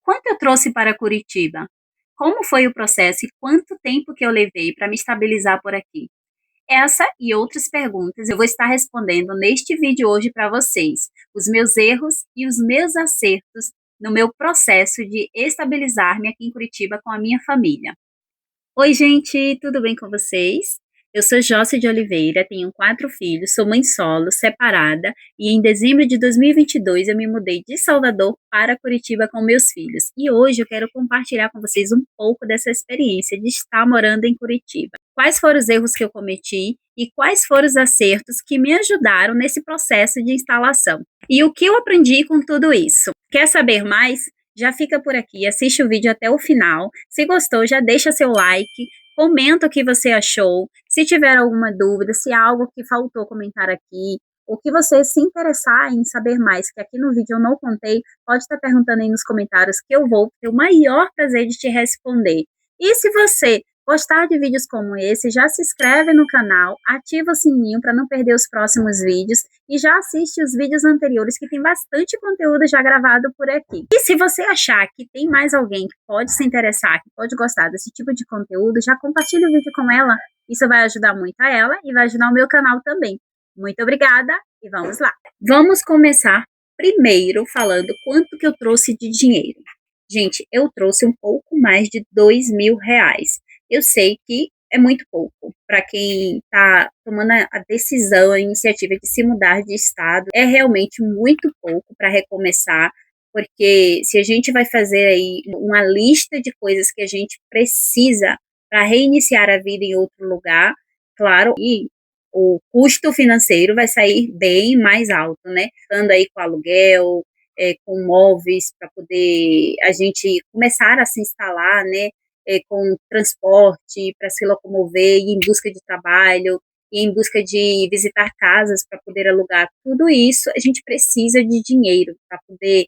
Quanto eu trouxe para Curitiba? Como foi o processo e quanto tempo que eu levei para me estabilizar por aqui? Essa e outras perguntas eu vou estar respondendo neste vídeo hoje para vocês, os meus erros e os meus acertos no meu processo de estabilizar-me aqui em Curitiba com a minha família. Oi, gente, tudo bem com vocês? Eu sou Josse de Oliveira, tenho 4 filhos, sou mãe solo, separada, e em dezembro de 2022 eu me mudei de Salvador para Curitiba com meus filhos. E hoje eu quero compartilhar com vocês um pouco dessa experiência de estar morando em Curitiba. Quais foram os erros que eu cometi e quais foram os acertos que me ajudaram nesse processo de instalação. E o que eu aprendi com tudo isso? Quer saber mais? Já fica por aqui, assiste o vídeo até o final. Se gostou, já deixa seu like, comenta o que você achou. Se tiver alguma dúvida, se há algo que faltou comentar aqui, ou que você se interessar em saber mais, que aqui no vídeo eu não contei, pode estar perguntando aí nos comentários que eu vou ter o maior prazer de te responder. E se você gostar de vídeos como esse, já se inscreve no canal, ativa o sininho para não perder os próximos vídeos e já assiste os vídeos anteriores que tem bastante conteúdo já gravado por aqui. E se você achar que tem mais alguém que pode se interessar, que pode gostar desse tipo de conteúdo, já compartilhe o vídeo com ela. Isso vai ajudar muito a ela e vai ajudar o meu canal também. Muito obrigada e vamos lá. Vamos começar primeiro falando quanto que eu trouxe de dinheiro. Gente, eu trouxe um pouco mais de R$ 2.000. Eu sei que é muito pouco para quem está tomando a decisão, a iniciativa de se mudar de estado. É realmente muito pouco para recomeçar, porque se a gente vai fazer aí uma lista de coisas que a gente precisa para reiniciar a vida em outro lugar, claro, e o custo financeiro vai sair bem mais alto, né? Ficando aí com aluguel, com móveis para poder a gente começar a se instalar, né? Com transporte para se locomover, ir em busca de trabalho, ir em busca de visitar casas para poder alugar. Tudo isso a gente precisa de dinheiro para poder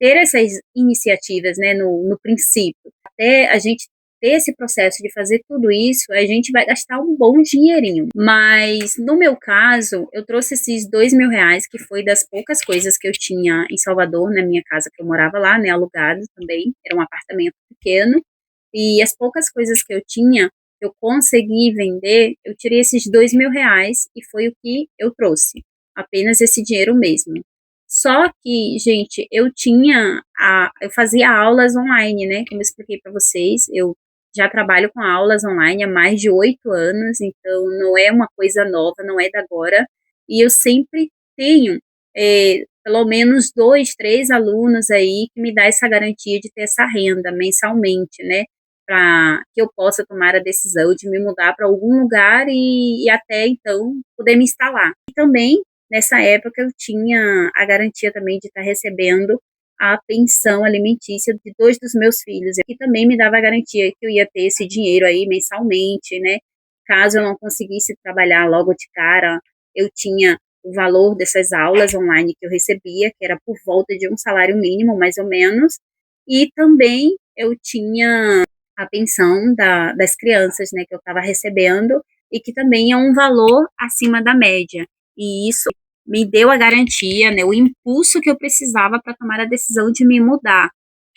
ter essas iniciativas, né, no princípio. Até a gente ter esse processo de fazer tudo isso, a gente vai gastar um bom dinheirinho. Mas, no meu caso, eu trouxe esses R$ 2.000, que foi das poucas coisas que eu tinha em Salvador, na minha casa que eu morava lá, né, alugado também, era um apartamento pequeno, e as poucas coisas que eu tinha, eu consegui vender, eu tirei esses R$ 2.000 e foi o que eu trouxe, apenas esse dinheiro mesmo. Só que, gente, eu fazia aulas online, né? Como eu expliquei para vocês, eu já trabalho com aulas online há mais de 8 anos, então não é uma coisa nova, não é da agora. E eu sempre tenho pelo menos 2, 3 alunos aí que me dá essa garantia de ter essa renda mensalmente, né? Para que eu possa tomar a decisão de me mudar para algum lugar e até então poder me instalar. E também nessa época eu tinha a garantia também de estar recebendo a pensão alimentícia de 2 dos meus filhos, e também me dava a garantia que eu ia ter esse dinheiro aí mensalmente, né, caso eu não conseguisse trabalhar logo de cara, eu tinha o valor dessas aulas online que eu recebia, que era por volta de um salário mínimo, mais ou menos, e também eu tinha a pensão das crianças, né, que eu estava recebendo, e que também é um valor acima da média. E isso me deu a garantia, né, o impulso que eu precisava para tomar a decisão de me mudar,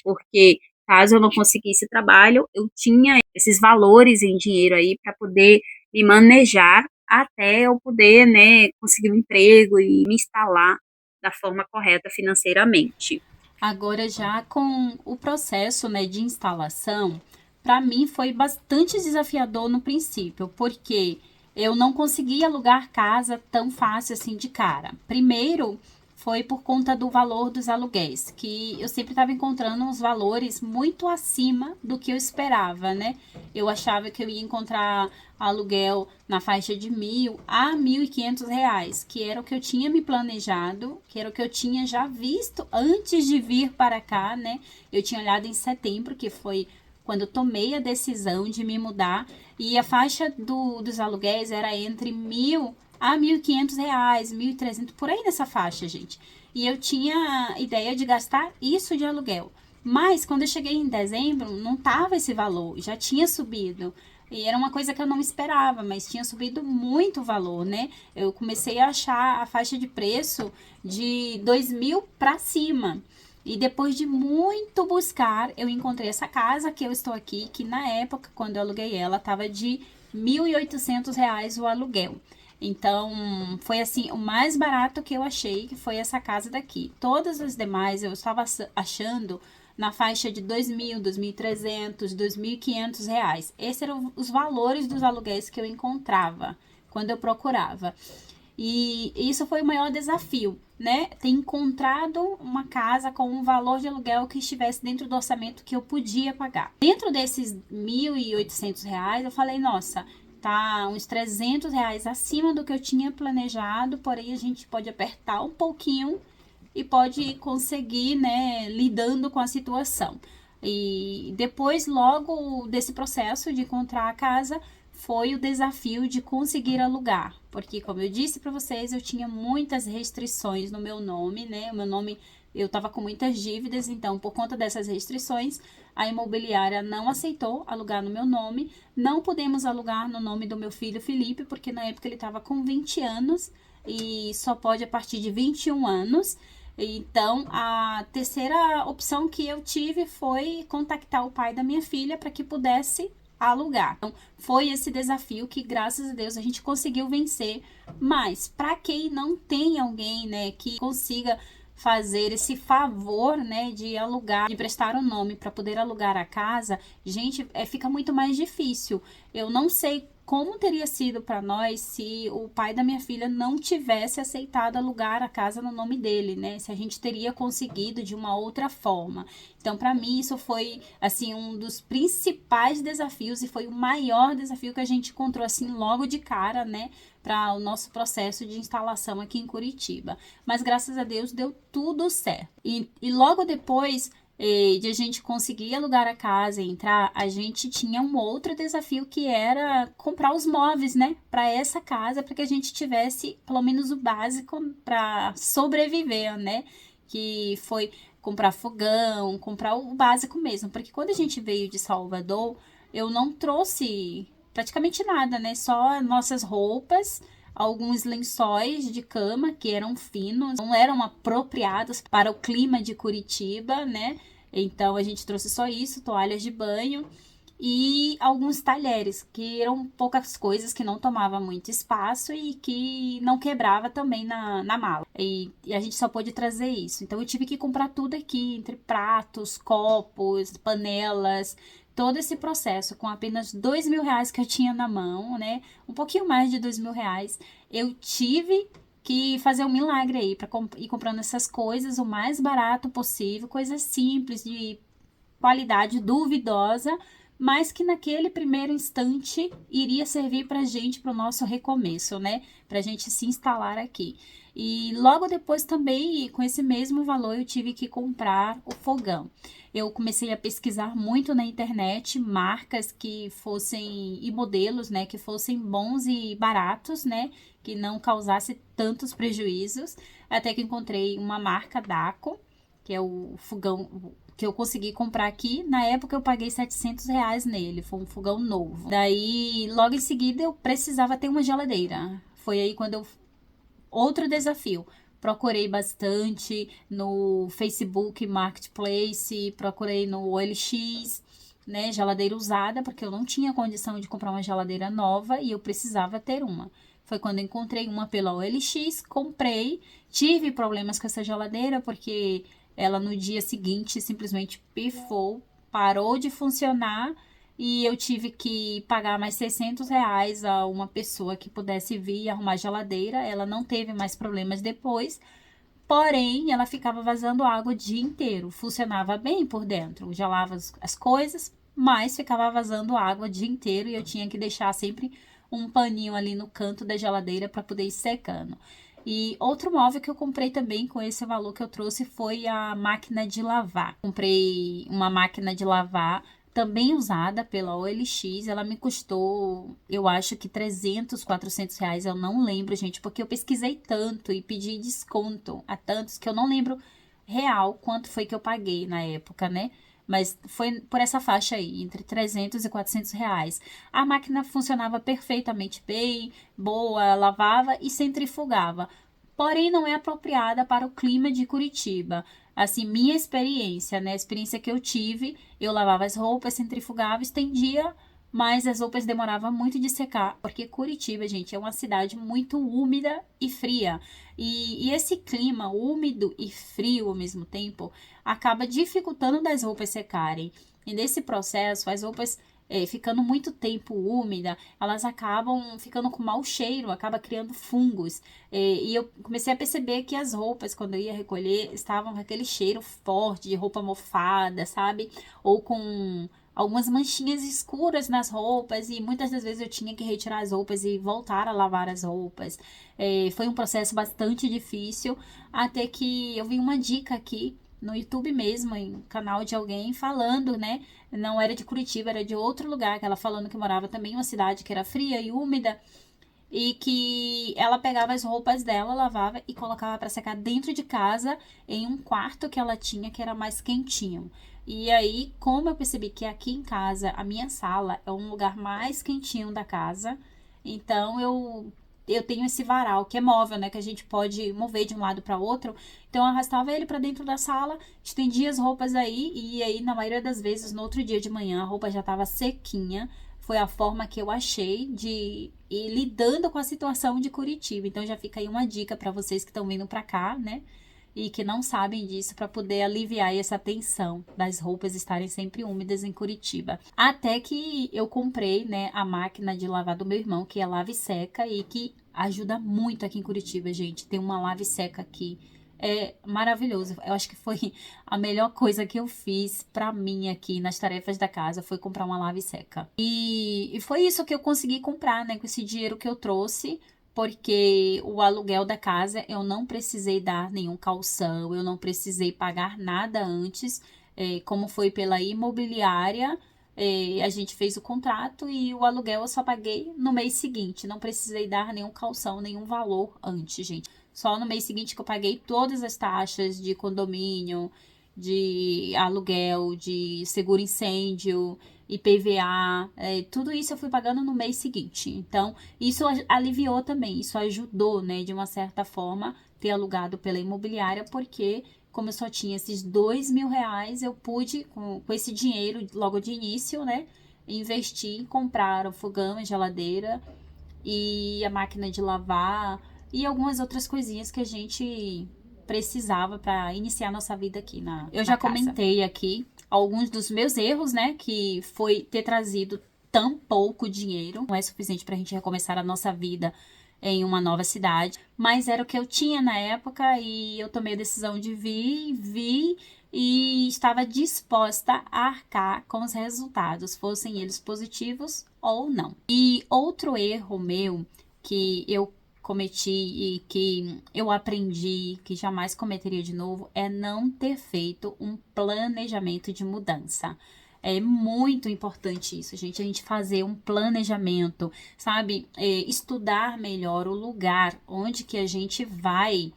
porque caso eu não conseguisse trabalho, eu tinha esses valores em dinheiro aí para poder me manejar até eu poder, né, conseguir um emprego e me instalar da forma correta financeiramente. Agora, já com o processo, né, de instalação, para mim foi bastante desafiador no princípio, porque eu não conseguia alugar casa tão fácil assim de cara. Primeiro, foi por conta do valor dos aluguéis, que eu sempre estava encontrando uns valores muito acima do que eu esperava, né? Eu achava que eu ia encontrar aluguel na faixa de 1.000 a 1.500 reais, que era o que eu tinha me planejado, que era o que eu tinha já visto antes de vir para cá, né? Eu tinha olhado em setembro, que foi quando eu tomei a decisão de me mudar, e a faixa dos aluguéis era entre 1.000 a 1.500 reais, 1.300, por aí nessa faixa, gente. E eu tinha a ideia de gastar isso de aluguel. Mas quando eu cheguei em dezembro, não tava esse valor, já tinha subido. E era uma coisa que eu não esperava, mas tinha subido muito o valor, né? Eu comecei a achar a faixa de preço de 2.000 para cima. E depois de muito buscar, eu encontrei essa casa que eu estou aqui, que na época, quando eu aluguei ela, estava de R$ 1.800 o aluguel. Então, foi assim, o mais barato que eu achei, que foi essa casa daqui. Todas as demais eu estava achando na faixa de 2.000, 2.300, R$ 2.500. Esses eram os valores dos aluguéis que eu encontrava quando eu procurava. E isso foi o maior desafio, né? Ter encontrado uma casa com um valor de aluguel que estivesse dentro do orçamento que eu podia pagar. Dentro desses R$ 1.800, eu falei, nossa, tá uns R$ 300 acima do que eu tinha planejado, porém a gente pode apertar um pouquinho e pode conseguir, né, lidando com a situação. E depois, logo desse processo de encontrar a casa, foi o desafio de conseguir alugar, porque como eu disse para vocês, eu tinha muitas restrições no meu nome, né? O meu nome, eu estava com muitas dívidas, então por conta dessas restrições, a imobiliária não aceitou alugar no meu nome. Não podemos alugar no nome do meu filho Felipe, porque na época ele estava com 20 anos e só pode a partir de 21 anos. Então, a terceira opção que eu tive foi contactar o pai da minha filha para que pudesse alugar. Então, foi esse desafio que, graças a Deus, a gente conseguiu vencer. Mas, para quem não tem alguém, né, que consiga fazer esse favor, né, de alugar, de prestar o nome para poder alugar a casa, gente, fica muito mais difícil. Eu não sei como teria sido para nós se o pai da minha filha não tivesse aceitado alugar a casa no nome dele, né? Se a gente teria conseguido de uma outra forma. Então, para mim, isso foi, assim, um dos principais desafios e foi o maior desafio que a gente encontrou, assim, logo de cara, né? Para o nosso processo de instalação aqui em Curitiba. Mas, graças a Deus, deu tudo certo. E logo depois de a gente conseguir alugar a casa e entrar, a gente tinha um outro desafio que era comprar os móveis, né, para essa casa, para que a gente tivesse pelo menos o básico para sobreviver, né, que foi comprar fogão, comprar o básico mesmo, porque quando a gente veio de Salvador, eu não trouxe praticamente nada, né, só nossas roupas, alguns lençóis de cama que eram finos, não eram apropriados para o clima de Curitiba, né? Então a gente trouxe só isso, toalhas de banho e alguns talheres, que eram poucas coisas que não tomava muito espaço e que não quebrava também na mala. E a gente só pôde trazer isso. Então eu tive que comprar tudo aqui, entre pratos, copos, panelas, todo esse processo com apenas R$ 2.000 que eu tinha na mão, né? Um pouquinho mais de R$ 2.000. Eu tive que fazer um milagre aí para ir comprando essas coisas o mais barato possível, coisas simples, de qualidade duvidosa, mas que naquele primeiro instante iria servir para a gente, para o nosso recomeço, né? Para a gente se instalar aqui. E logo depois também, com esse mesmo valor, eu tive que comprar o fogão. Eu comecei a pesquisar muito na internet marcas que fossem, e modelos, né, que fossem bons e baratos, né, que não causasse tantos prejuízos, até que encontrei uma marca Daco, que é o fogão que eu consegui comprar aqui. Na época eu paguei R$ 700 nele, foi um fogão novo. Daí, logo em seguida, eu precisava ter uma geladeira. Foi aí quando eu... Outro desafio. Procurei bastante no Facebook Marketplace, procurei no OLX, né, geladeira usada, porque eu não tinha condição de comprar uma geladeira nova e eu precisava ter uma. Foi quando eu encontrei uma pela OLX, comprei, tive problemas com essa geladeira, porque ela no dia seguinte simplesmente pifou, parou de funcionar e eu tive que pagar mais R$ 600 a uma pessoa que pudesse vir e arrumar a geladeira. Ela não teve mais problemas depois, porém ela ficava vazando água o dia inteiro. Funcionava bem por dentro, gelava as coisas, mas ficava vazando água o dia inteiro e eu tinha que deixar sempre um paninho ali no canto da geladeira para poder ir secando. E outro móvel que eu comprei também com esse valor que eu trouxe foi a máquina de lavar. Comprei uma máquina de lavar também usada pela OLX. Ela me custou, eu acho que R$ 300, R$ 400. Eu não lembro, gente, porque eu pesquisei tanto e pedi desconto a tantos que eu não lembro real quanto foi que eu paguei na época, né? Mas foi por essa faixa aí, entre R$ 300 e R$ 400. A máquina funcionava perfeitamente bem, boa, lavava e centrifugava. Porém, não é apropriada para o clima de Curitiba. assim, minha experiência, né? A experiência que eu tive, eu lavava as roupas, centrifugava, estendia, mas as roupas demoravam muito de secar, porque Curitiba, gente, é uma cidade muito úmida e fria. E esse clima úmido e frio ao mesmo tempo acaba dificultando das roupas secarem. E nesse processo, as roupas ficando muito tempo úmida, elas acabam ficando com mau cheiro, acaba criando fungos. E eu comecei a perceber que as roupas, quando eu ia recolher, estavam com aquele cheiro forte de roupa mofada, sabe? Ou com algumas manchinhas escuras nas roupas, e muitas das vezes eu tinha que retirar as roupas e voltar a lavar as roupas. Foi um processo bastante difícil, até que eu vi uma dica aqui no YouTube mesmo, em canal de alguém falando, né? Não era de Curitiba, era de outro lugar, que ela falando que morava também em uma cidade que era fria e úmida, e que ela pegava as roupas dela, lavava e colocava para secar dentro de casa, em um quarto que ela tinha que era mais quentinho. E aí, como eu percebi que aqui em casa, a minha sala é um lugar mais quentinho da casa, então eu tenho esse varal que é móvel, né, que a gente pode mover de um lado para outro. Então eu arrastava ele para dentro da sala, estendia as roupas aí, e aí na maioria das vezes no outro dia de manhã a roupa já estava sequinha. Foi a forma que eu achei de ir lidando com a situação de Curitiba. Então já fica aí uma dica para vocês que estão vindo para cá, né? E que não sabem disso, para poder aliviar essa tensão das roupas estarem sempre úmidas em Curitiba. Até que eu comprei, né, a máquina de lavar do meu irmão, que é lave e seca, e que ajuda muito aqui em Curitiba, gente. Tem uma lave e seca aqui. É maravilhoso. Eu acho que foi a melhor coisa que eu fiz pra mim aqui nas tarefas da casa, foi comprar uma lave seca. E foi isso que eu consegui comprar, né, com esse dinheiro que eu trouxe, porque o aluguel da casa eu não precisei dar nenhum calção, eu não precisei pagar nada antes, como foi pela imobiliária. A gente fez o contrato e o aluguel eu só paguei no mês seguinte. Não precisei dar nenhum calção, nenhum valor antes, gente. Só no mês seguinte que eu paguei todas as taxas de condomínio, de aluguel, de seguro incêndio, IPVA, tudo isso eu fui pagando no mês seguinte. Então, isso aliviou também, isso ajudou, né, de uma certa forma, ter alugado pela imobiliária, porque como eu só tinha esses R$ 2.000, eu pude, com esse dinheiro logo de início, né, investir em comprar o fogão, a geladeira e a máquina de lavar e algumas outras coisinhas que a gente precisava para iniciar nossa vida aqui Eu já comentei aqui alguns dos meus erros, né, que foi ter trazido tão pouco dinheiro. Não é suficiente para a gente recomeçar a nossa vida em uma nova cidade, mas era o que eu tinha na época e eu tomei a decisão de vir e estava disposta a arcar com os resultados, fossem eles positivos ou não. E outro erro meu que eu cometi e que eu aprendi que jamais cometeria de novo é não ter feito um planejamento de mudança. É muito importante isso, gente, a gente fazer um planejamento, sabe? Estudar melhor o lugar onde que a gente vai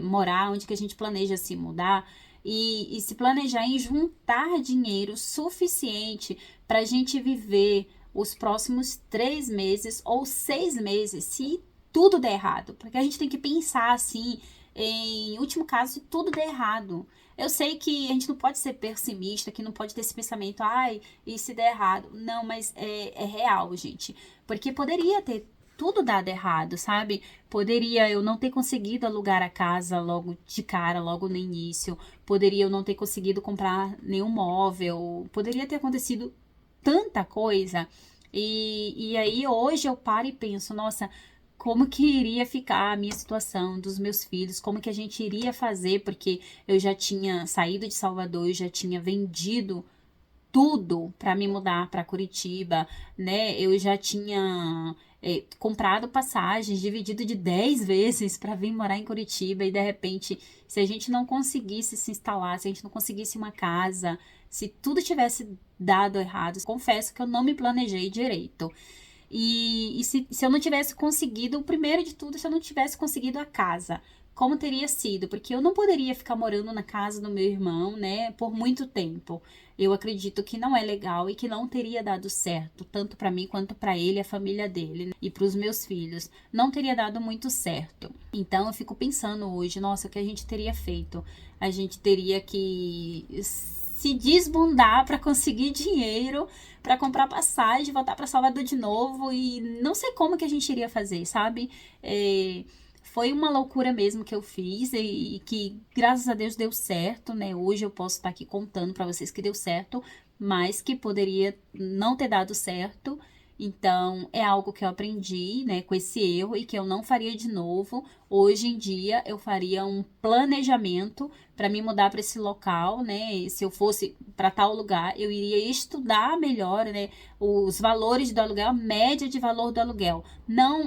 morar, onde que a gente planeja se mudar e se planejar em juntar dinheiro suficiente para a gente viver os próximos 3 meses ou 6 meses, se tudo der errado. Porque a gente tem que pensar assim, em último caso, se tudo der errado. Eu sei que a gente não pode ser pessimista, que não pode ter esse pensamento, ai, e se der errado? Não, mas é real, gente. Porque poderia ter tudo dado errado, sabe? Poderia eu não ter conseguido alugar a casa logo de cara, logo no início. Poderia eu não ter conseguido comprar nenhum móvel. Poderia ter acontecido tanta coisa. E aí hoje eu paro e penso, nossa, como que iria ficar a minha situação dos meus filhos, como que a gente iria fazer, porque eu já tinha saído de Salvador, eu já tinha vendido tudo para me mudar para Curitiba, né? Eu já tinha comprado passagens, dividido de 10 vezes para vir morar em Curitiba e de repente, se a gente não conseguisse se instalar, se a gente não conseguisse uma casa, se tudo tivesse dado errado, confesso que eu não me planejei direito. E se eu não tivesse conseguido, o primeiro de tudo, se eu não tivesse conseguido a casa, como teria sido, porque eu não poderia ficar morando na casa do meu irmão, né, por muito tempo. Eu acredito que não é legal e que não teria dado certo, tanto para mim quanto para ele, a família dele, né, e para os meus filhos. Não teria dado muito certo. Então eu fico pensando hoje, nossa, o que a gente teria feito? A gente teria que se desbundar para conseguir dinheiro, para comprar passagem, voltar para Salvador de novo e não sei como que a gente iria fazer, sabe? Foi uma loucura mesmo que eu fiz e que, graças a Deus, deu certo, né? Hoje eu posso estar aqui contando para vocês que deu certo, mas que poderia não ter dado certo. Então, é algo que eu aprendi, né, com esse erro e que eu não faria de novo. Hoje em dia, eu faria um planejamento para me mudar para esse local, né? E se eu fosse para tal lugar, eu iria estudar melhor, né, os valores do aluguel, a média de valor do aluguel, não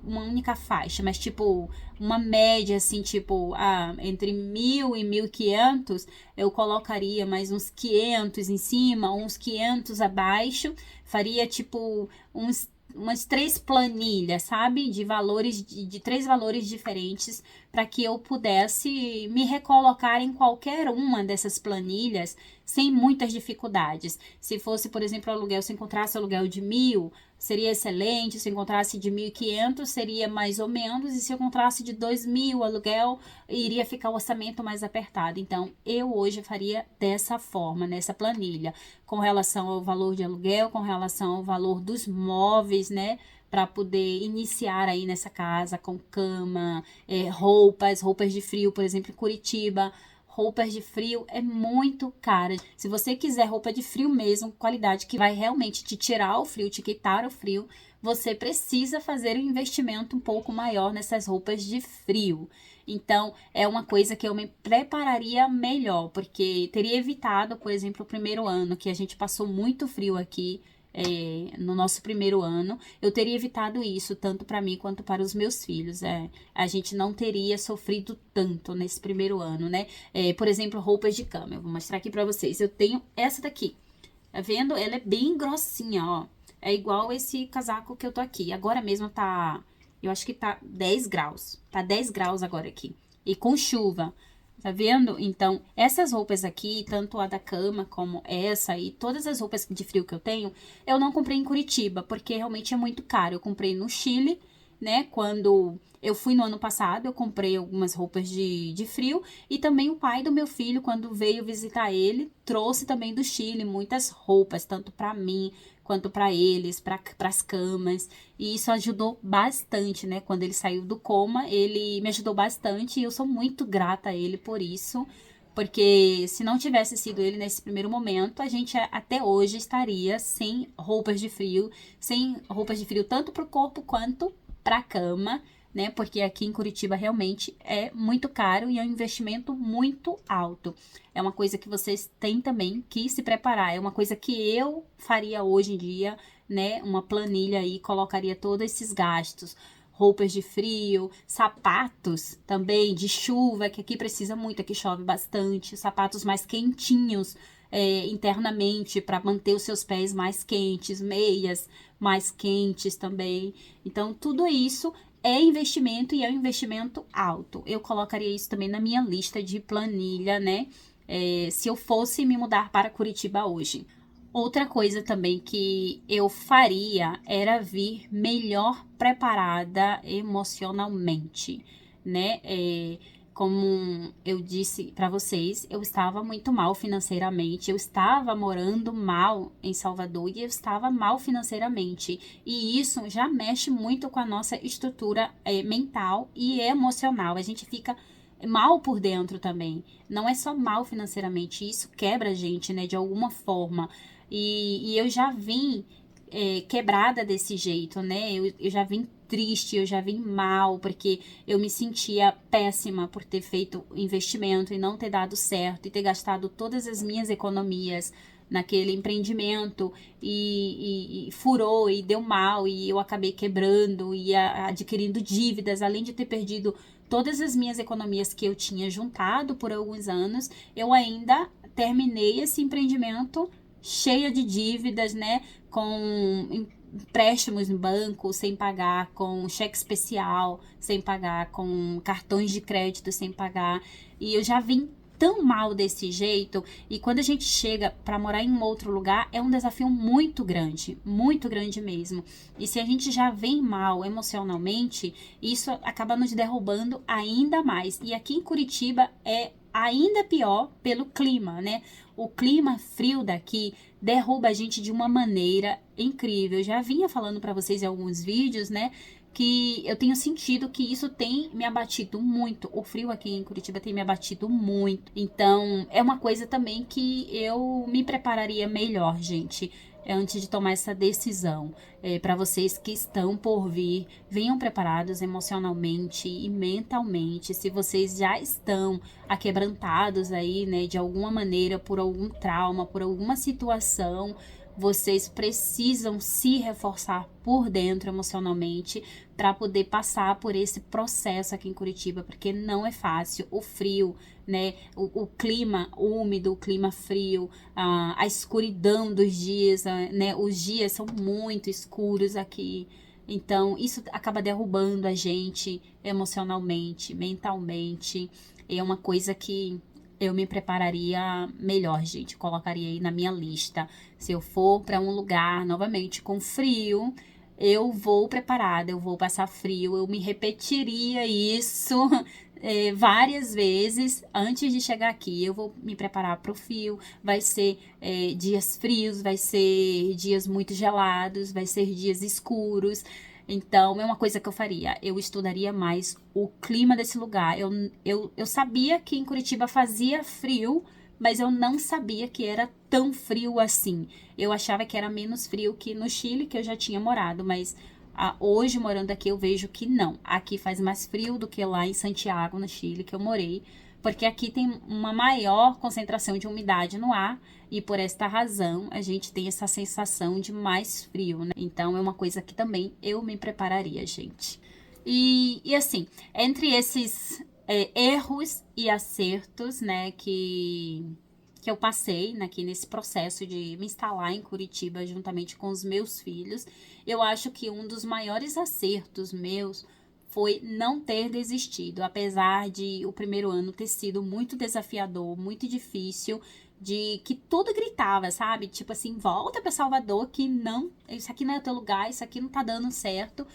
uma única faixa, mas tipo uma média assim, tipo, entre 1.000 e 1.500, eu colocaria mais uns 500 em cima, uns 500 abaixo, faria tipo umas 3 planilhas, sabe? De valores, de 3 valores diferentes, para que eu pudesse me recolocar em qualquer uma dessas planilhas sem muitas dificuldades. Se fosse, por exemplo, aluguel, se encontrasse aluguel de 1.000, seria excelente. Se encontrasse de 1.500, seria mais ou menos. E se encontrasse de 2.000 aluguel, iria ficar o orçamento mais apertado. Então, eu hoje faria dessa forma, nessa planilha, com relação ao valor de aluguel, com relação ao valor dos móveis, né? Para poder iniciar aí nessa casa com cama, roupas de frio, por exemplo, em Curitiba. Roupas de frio é muito cara. Se você quiser roupa de frio mesmo, qualidade que vai realmente te tirar o frio, te quitar o frio, você precisa fazer um investimento um pouco maior nessas roupas de frio. Então, é uma coisa que eu me prepararia melhor, porque teria evitado, por exemplo, o primeiro ano, que a gente passou muito frio aqui, no nosso primeiro ano, eu teria evitado isso, tanto para mim quanto para os meus filhos. A gente não teria sofrido tanto nesse primeiro ano, né? Por exemplo, roupas de cama. Eu vou mostrar aqui para vocês. Eu tenho essa daqui. Tá vendo? Ela é bem grossinha, ó. É igual esse casaco que eu tô aqui. Agora mesmo tá... Eu acho que tá 10 graus. Tá 10 graus agora aqui. E com chuva. Tá vendo? Então, essas roupas aqui, tanto a da cama como essa e todas as roupas de frio que eu não comprei em Curitiba, porque realmente é muito caro. Eu comprei no Chile, né? Quando eu fui no ano passado, eu comprei algumas roupas de frio. E também o pai do meu filho, quando veio visitar ele, trouxe também do Chile muitas roupas, tanto para mim quanto para eles, para as camas. E isso ajudou bastante, né? Quando ele saiu do coma, ele me ajudou bastante e eu sou muito grata a ele por isso. Porque se não tivesse sido ele nesse primeiro momento, a gente até hoje estaria sem roupas de frio tanto para o corpo quanto para a cama, né? Porque aqui em Curitiba realmente é muito caro e é um investimento muito alto. É uma coisa que vocês têm também que se preparar. É uma coisa que eu faria hoje em dia, né? Uma planilha aí, colocaria todos esses gastos. Roupas de frio, sapatos também de chuva, que aqui precisa muito, aqui chove bastante. Sapatos mais quentinhos, internamente, para manter os seus pés mais quentes, meias mais quentes também. Então, tudo isso é investimento e é um investimento alto. Eu colocaria isso também na minha lista de planilha, né? Se eu fosse me mudar para Curitiba hoje. Outra coisa também que eu faria era vir melhor preparada emocionalmente, né? Como eu disse para vocês, eu estava muito mal financeiramente, eu estava morando mal em Salvador e eu estava mal financeiramente. E isso já mexe muito com a nossa estrutura mental e emocional. A gente fica mal por dentro também. Não é só mal financeiramente, isso quebra a gente, né, de alguma forma. E eu já vim quebrada desse jeito, né? Eu já vim triste, eu já vim mal, porque eu me sentia péssima por ter feito investimento e não ter dado certo, e ter gastado todas as minhas economias naquele empreendimento e furou e deu mal, e eu acabei quebrando e adquirindo dívidas, além de ter perdido todas as minhas economias que eu tinha juntado por alguns anos, eu ainda terminei esse empreendimento cheia de dívidas, né? Com empréstimos no banco sem pagar, com cheque especial sem pagar, com cartões de crédito sem pagar. E eu já vim tão mal desse jeito, e quando a gente chega para morar em um outro lugar, é um desafio muito grande mesmo. E se a gente já vem mal emocionalmente, isso acaba nos derrubando ainda mais. E aqui em Curitiba é ainda pior pelo clima, né? O clima frio daqui derruba a gente de uma maneira incrível. Eu já vinha falando para vocês em alguns vídeos, né? Que eu tenho sentido que isso tem me abatido muito. O frio aqui em Curitiba tem me abatido muito. Então, é uma coisa também que eu me prepararia melhor, gente, antes de tomar essa decisão. Para vocês que estão por vir, venham preparados emocionalmente e mentalmente. Se vocês já estão aquebrantados aí, né, de alguma maneira, por algum trauma, por alguma situação, vocês precisam se reforçar por dentro emocionalmente para poder passar por esse processo aqui em Curitiba, porque não é fácil. O frio, né? O clima úmido, o clima frio, a escuridão dos dias, né? Os dias são muito escuros aqui. Então, isso acaba derrubando a gente emocionalmente, mentalmente. É uma coisa que eu me prepararia melhor, gente. Colocaria aí na minha lista. Se eu for para um lugar novamente com frio, eu vou preparada, eu vou passar frio. Eu me repetiria isso várias vezes antes de chegar aqui. Eu vou me preparar para o frio. Vai ser dias frios, vai ser dias muito gelados, vai ser dias escuros. Então, é uma coisa que eu faria. Eu estudaria mais o clima desse lugar. Eu sabia que em Curitiba fazia frio, mas eu não sabia que era tão frio assim. Eu achava que era menos frio que no Chile, que eu já tinha morado, mas hoje, morando aqui, eu vejo que não. Aqui faz mais frio do que lá em Santiago, no Chile, que eu morei, porque aqui tem uma maior concentração de umidade no ar, e por esta razão a gente tem essa sensação de mais frio, né? Então é uma coisa que também eu me prepararia, gente. E assim, entre esses erros e acertos, né, que eu passei aqui nesse processo de me instalar em Curitiba juntamente com os meus filhos, eu acho que um dos maiores acertos meus foi não ter desistido, apesar de o primeiro ano ter sido muito desafiador, muito difícil, de que tudo gritava, sabe? Tipo assim, volta para Salvador que não, isso aqui não é teu lugar, isso aqui não tá dando certo.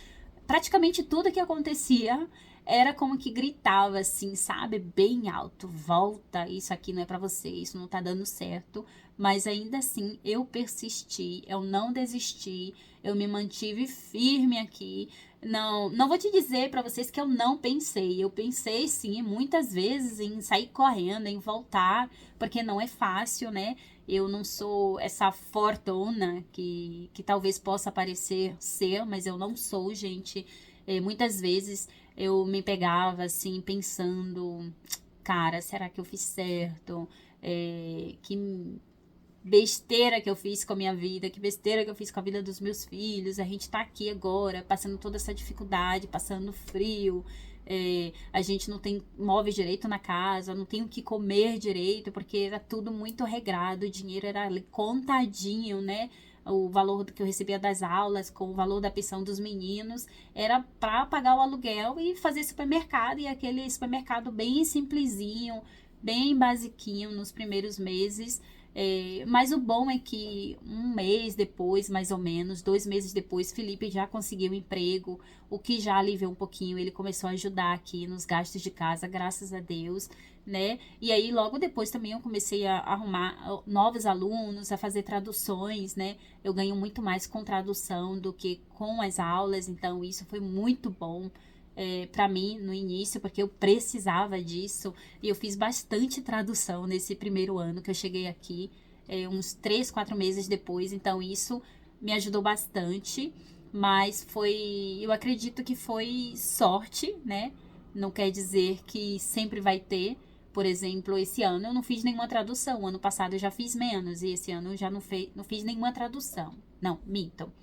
Praticamente tudo que acontecia era como que gritava assim, sabe? Bem alto, volta, isso aqui não é pra você, isso não tá dando certo. Mas ainda assim, eu persisti, eu não desisti, eu me mantive firme aqui. Não vou te dizer pra vocês que eu não pensei. Eu pensei sim, muitas vezes em sair correndo, em voltar, porque não é fácil, né? Eu não sou essa fortuna que talvez possa parecer ser, mas eu não sou, gente. Muitas vezes eu me pegava assim, pensando, cara, será que eu fiz certo? Que besteira que eu fiz com a minha vida, que besteira que eu fiz com a vida dos meus filhos. A gente tá aqui agora, passando toda essa dificuldade, passando frio. A gente não tem móveis direito na casa, não tem o que comer direito, porque era tudo muito regrado, o dinheiro era ali contadinho, né? O valor que eu recebia das aulas, com o valor da pensão dos meninos, era para pagar o aluguel e fazer supermercado, e aquele supermercado bem simplesinho, bem basiquinho nos primeiros meses. Mas o bom é que um mês depois, mais ou menos, 2 meses depois, Felipe já conseguiu um emprego, o que já aliviou um pouquinho. Ele começou a ajudar aqui nos gastos de casa, graças a Deus, né? E aí, logo depois também eu comecei a arrumar novos alunos, a fazer traduções, né? Eu ganho muito mais com tradução do que com as aulas, então isso foi muito bom. Para mim no início, porque eu precisava disso, e eu fiz bastante tradução nesse primeiro ano que eu cheguei aqui, uns 3, 4 meses depois, então isso me ajudou bastante, mas eu acredito que foi sorte, né? Não quer dizer que sempre vai ter. Por exemplo, esse ano eu não fiz nenhuma tradução, ano passado eu já fiz menos, e esse ano eu já não fiz nenhuma tradução. Não, minto.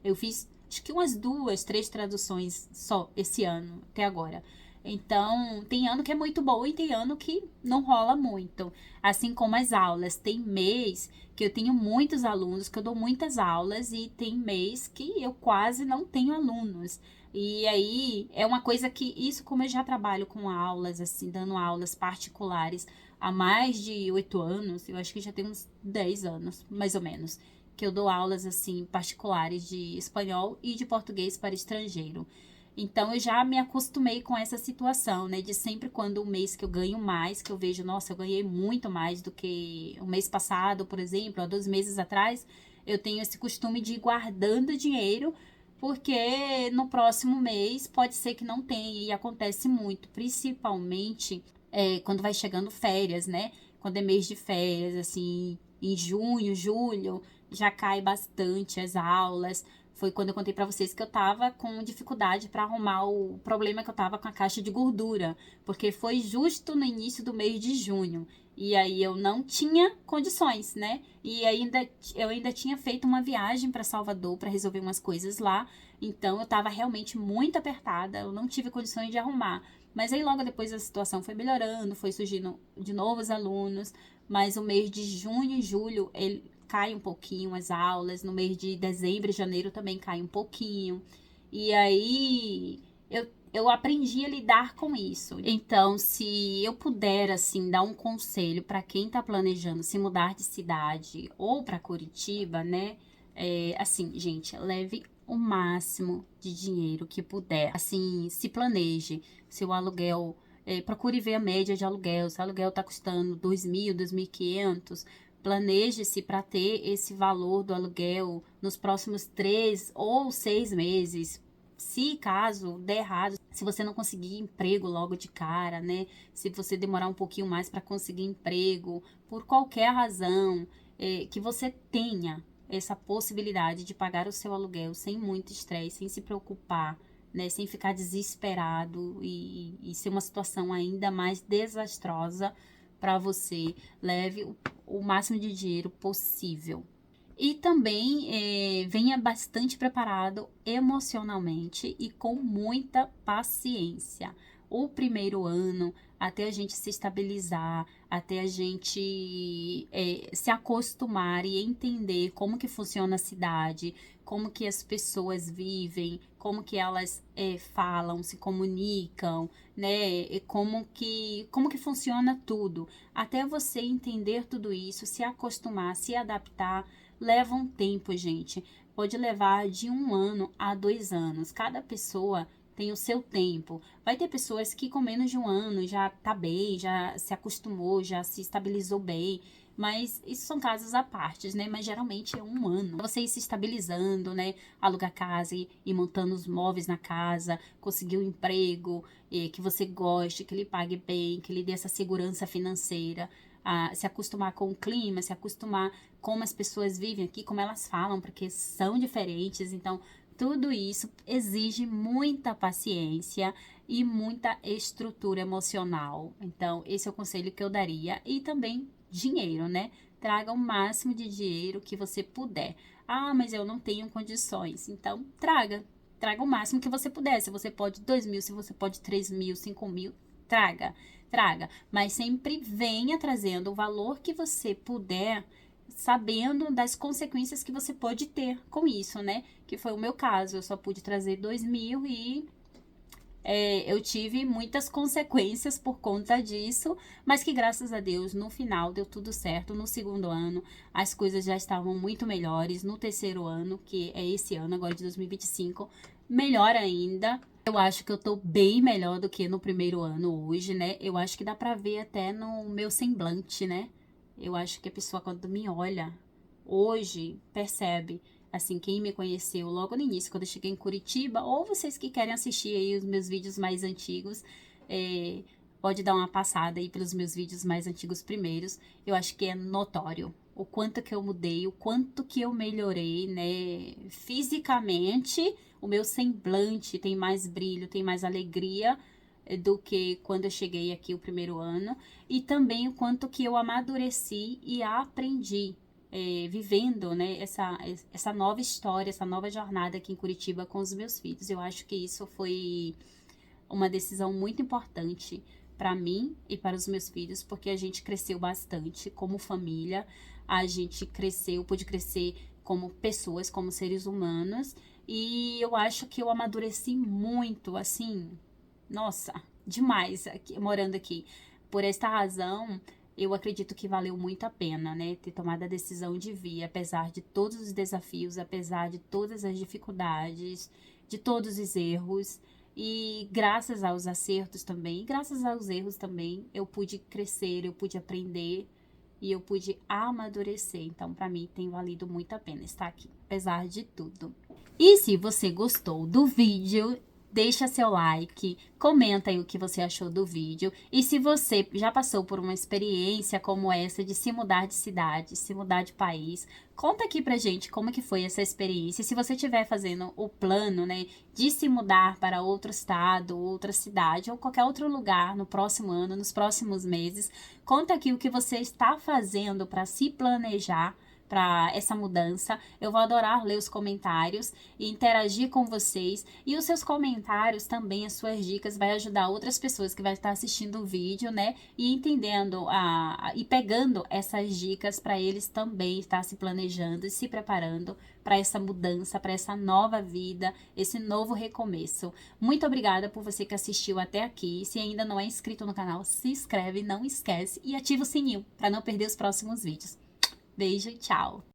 Eu fiz acho que umas 2, 3 traduções só esse ano, até agora. Então, tem ano que é muito bom e tem ano que não rola muito. Assim como as aulas. Tem mês que eu tenho muitos alunos, que eu dou muitas aulas, e tem mês que eu quase não tenho alunos. E aí é uma coisa que, isso como eu já trabalho com aulas, assim, dando aulas particulares há mais de 8 anos, eu acho que já tem uns 10 anos, mais ou menos, que eu dou aulas, assim, particulares de espanhol e de português para estrangeiro. Então eu já me acostumei com essa situação, né? De sempre quando o mês que eu ganho mais, que eu vejo, nossa, eu ganhei muito mais do que o mês passado, por exemplo, há 2 meses atrás, eu tenho esse costume de ir guardando dinheiro, porque no próximo mês pode ser que não tenha, e acontece muito, principalmente quando vai chegando férias, né? Quando é mês de férias, assim, em junho, julho, já cai bastante as aulas. Foi quando eu contei pra vocês que eu tava com dificuldade pra arrumar o problema que eu tava com a caixa de gordura, porque foi justo no início do mês de junho. E aí eu não tinha condições, né? E eu ainda tinha feito uma viagem para Salvador para resolver umas coisas lá. Então eu tava realmente muito apertada, eu não tive condições de arrumar. Mas aí logo depois a situação foi melhorando, foi surgindo de novos alunos, mas o mês de junho e julho ele cai um pouquinho as aulas, no mês de dezembro e janeiro também cai um pouquinho. E aí eu aprendi a lidar com isso. Então, se eu puder assim dar um conselho para quem está planejando se mudar de cidade ou para Curitiba, né? Assim, gente, leve o máximo de dinheiro que puder. Assim, se planeje. Se o aluguel, procure ver a média de aluguel. Se o aluguel está custando 2.000, 2.500, planeje-se para ter esse valor do aluguel nos próximos 3 ou 6 meses. Se caso der errado, se você não conseguir emprego logo de cara, né? Se você demorar um pouquinho mais para conseguir emprego, por qualquer razão, que você tenha essa possibilidade de pagar o seu aluguel sem muito estresse, sem se preocupar, né? Sem ficar desesperado e ser uma situação ainda mais desastrosa para você. Leve o máximo de dinheiro possível. E também venha bastante preparado emocionalmente e com muita paciência. O primeiro ano, até a gente se estabilizar, até a gente se acostumar e entender como que funciona a cidade, como que as pessoas vivem, como que elas falam, se comunicam, né? E como que funciona tudo. Até você entender tudo isso, se acostumar, se adaptar, leva um tempo, gente. Pode levar de 1 ano a 2 anos. Cada pessoa tem o seu tempo. Vai ter pessoas que com menos de 1 ano já tá bem, já se acostumou, já se estabilizou bem. Mas isso são casos à parte, né? Mas geralmente é 1 ano. Você ir se estabilizando, né? Alugar casa e montando os móveis na casa, conseguir um emprego que você goste, que lhe pague bem, que lhe dê essa segurança financeira. Se acostumar com o clima, se acostumar como as pessoas vivem aqui, como elas falam, porque são diferentes. Então, tudo isso exige muita paciência e muita estrutura emocional. Então, esse é o conselho que eu daria. E também dinheiro, né? Traga o máximo de dinheiro que você puder. Ah, mas eu não tenho condições. Então, traga. Traga o máximo que você puder. Se você pode 2.000, se você pode 3.000, 5.000, traga. Traga. Mas sempre venha trazendo o valor que você puder, sabendo das consequências que você pode ter com isso, né? Que foi o meu caso. Eu só pude trazer 2.000 e eu tive muitas consequências por conta disso, mas que graças a Deus no final deu tudo certo. No segundo ano as coisas já estavam muito melhores. No terceiro ano, que é esse ano, agora de 2025, melhor ainda. Eu acho que eu tô bem melhor do que no primeiro ano hoje, né? Eu acho que dá pra ver até no meu semblante, né? Eu acho que a pessoa quando me olha hoje percebe, assim, quem me conheceu logo no início, quando eu cheguei em Curitiba, ou vocês que querem assistir aí os meus vídeos mais antigos, é, pode dar uma passada aí pelos meus vídeos mais antigos primeiros. Eu acho que é notório o quanto que eu mudei, o quanto que eu melhorei, né? Fisicamente, o meu semblante tem mais brilho, tem mais alegria do que quando eu cheguei aqui o primeiro ano, e também o quanto que eu amadureci e aprendi vivendo, né, essa nova história, essa nova jornada aqui em Curitiba com os meus filhos. Eu acho que isso foi uma decisão muito importante para mim e para os meus filhos, porque a gente cresceu bastante como família, a gente cresceu, pôde crescer como pessoas, como seres humanos, e eu acho que eu amadureci muito, assim, nossa, demais aqui, morando aqui. Por esta razão, eu acredito que valeu muito a pena, né, ter tomado a decisão de vir, apesar de todos os desafios, apesar de todas as dificuldades, de todos os erros. E graças aos acertos também, e graças aos erros também, eu pude crescer, eu pude aprender e eu pude amadurecer. Então, para mim, tem valido muito a pena estar aqui, apesar de tudo. E se você gostou do vídeo, deixa seu like, comenta aí o que você achou do vídeo. E se você já passou por uma experiência como essa de se mudar de cidade, se mudar de país, conta aqui pra gente como que foi essa experiência. E se você estiver fazendo o plano, né, de se mudar para outro estado, outra cidade ou qualquer outro lugar no próximo ano, nos próximos meses, conta aqui o que você está fazendo para se planejar para essa mudança. Eu vou adorar ler os comentários e interagir com vocês. E os seus comentários também, as suas dicas, vai ajudar outras pessoas que vai estar assistindo o vídeo, né? E entendendo e pegando essas dicas para eles também estar se planejando e se preparando para essa mudança, para essa nova vida, esse novo recomeço. Muito obrigada por você que assistiu até aqui. Se ainda não é inscrito no canal, se inscreve, não esquece e ativa o sininho para não perder os próximos vídeos. Beijo e tchau!